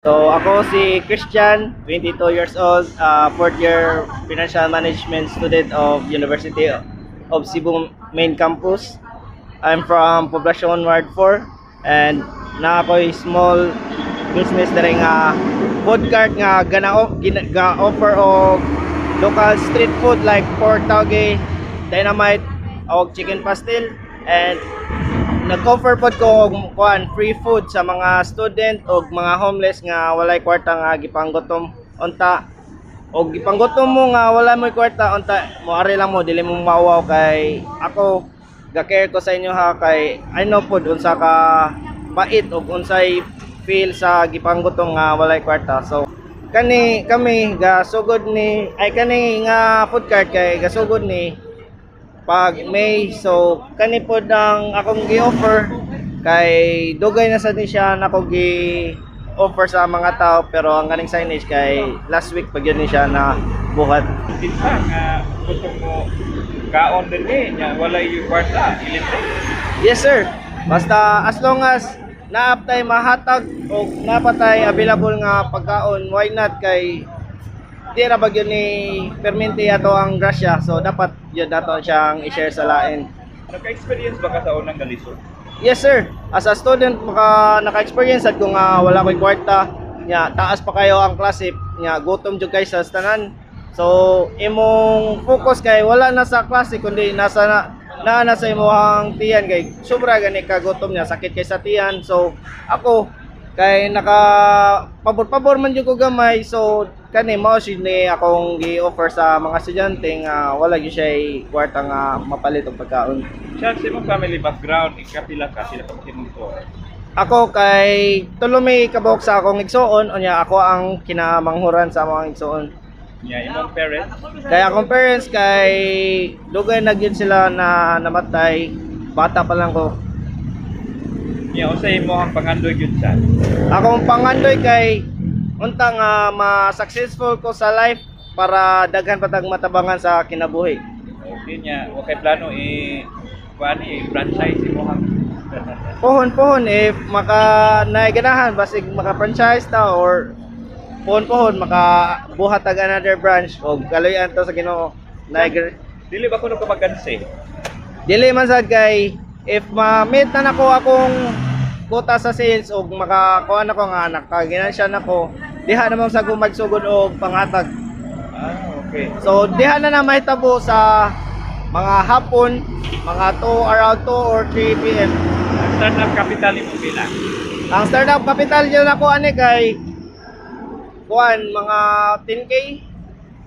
So ako si Christian, 22 years old, fourth year financial management student of University of Cebu Main Campus. I'm from Poblacion Ward 4 and na ako'y small business diri nga food cart nga ga offer og local street food like pork tauge, dynamite og chicken pastel, and nag-offer pod ko og free food sa mga student og mga homeless nga walay kwarta nga gipanggutom unta, og gipanggutom mo nga wala mo'y kwarta unta moari lang mo, dili mo mawaw kay ako ga-care ko sa inyo ha, kay I know pod unsa ka bait og unsay feel sa gipanggutom nga walay kwarta. So kami gasugod ni ay kani nga food cart kay gasugod ni pag May, so kani po ang akong gi-offer kay dugay na sa siya na akong gi-offer sa mga tao, pero ang ganing signage kay last week pag yun ni siya na buhat. Isa nga gusto mo kaon din niya wala yung kwarta ilite. Yes sir, basta as long as naaptay mahatag o napatay available nga pagkaon, why not, kay di ra bagyo ni permente ato ang grasya, so dapat yun nato siyang i-share sa lain. Naka-experience ba ka sa unang galisod? Yes sir, as a student naka-experience at kung wala ko'y kwarta nya taas pa kayo ang klase nya gutom jud kay sa tanan, so imong focus kay wala na sa klase kundi nasa sa imong tiyan, kay sobra gani ka gutom nya sakit kay sa tiyan. So ako kay naka pabor man jud ko gamay, so kani mao ni akong gi-offer sa mga estudyante nga wala gyud siya kwarta nga mapalit og pagkaon. Siya sa imong family background, ikapila ka sila pag ko. Ako kay tulo may kabok sa akong igsoon, unya ako ang kinamanghuran sa mga igsoon. Yeah, imong parents. Kaya akong parents kay dugay na gyud sila na namatay, bata pa lang ko. Yeah, usay mo ang pangandoy gyud sa. Akong pangandoy kay unta nga ma-successful ko sa life para daghan patag matabangan sa kinabuhi. Okay niya, okay plano kuani franchise mo hang. Pohon if maka naiganahan basig maka-franchise ta, or pohon maka-buhat tag another branch o kaloyan to sa Ginoo. Dili ba kuno ka maganse? Dili man sad kay if ma-meet na nako akong quota sa sales o makakuha na ko nga nakaginansya na ko, diha naman sa magsugod og panghatag. Okay. So diha na mahitabo sa mga hapon, mga around 2 or 3 PM. Ang startup capital mo pila? Ang startup capital dyan ako ani kay kuan mga 10K.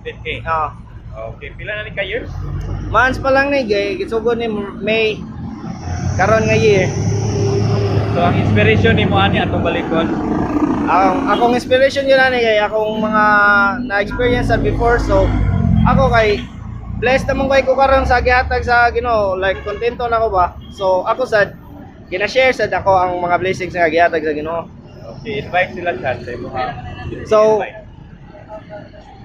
10K. Okay, pila na ni ka years? Months pa lang ni gay gisugod ni May karon nga year. So ang inspiration nimo ani atong balikon? Akong inspiration yun ani kay akong mga na-experience sa before, so ako kay blessed naman ko karon sa gihatag sa Ginoo, like kontento na ko ba. So ako sad gina-share sad ako ang mga blessings nga gihatag sa Ginoo. Okay, invite sila sa mo. So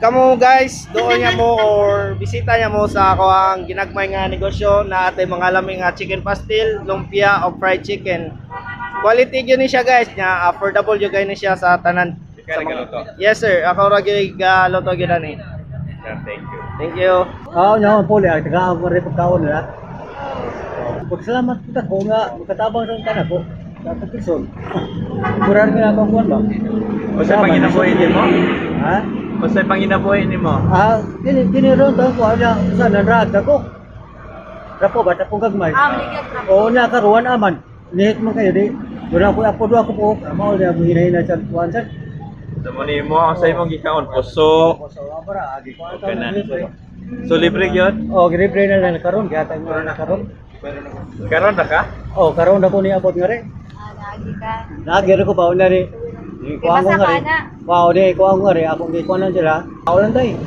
kamo guys, doon niya mo or bisita niya mo sa ako ang ginagmay nga negosyo na atay mga laming nga chicken pastel, lumpia o fried chicken. Quality yun ni siya guys, nya affordable yun ni siya sa tanan. Sa galuto. Yes sir, ako ra gyud galuto gyud ani. Thank you. Thank you. Nyaman po liya, taga ako rin pagkaon nila. Pagkasalamat kita ko nga, magkatabang sa tanan po. Sa pagkison. Murari nga ako kuwan ba? O sa panginabuhi nimo? Ha? O sa panginabuhi nimo? Kini ron taon ko, sa nanrag ako. Rapo ba, tapong gagmay. Oo na, karuan aman. Nihit man kayo di. Mura ko, ako po. Amaw niya, hinahin na siya tuwan siya. Sa mo nimo, sa imong gikaon puso. Okay na. So libre gyud? Libre na lang karon, kaya tayo na karon. Karon na ka? Karon na po ni abot nga rin. Lagi ka. Lagi rin ko ba na rin. Kuha ko nga rin. Wow, di, kuha ko nga rin. Akong di kuha lang sila. Ako lang tayo.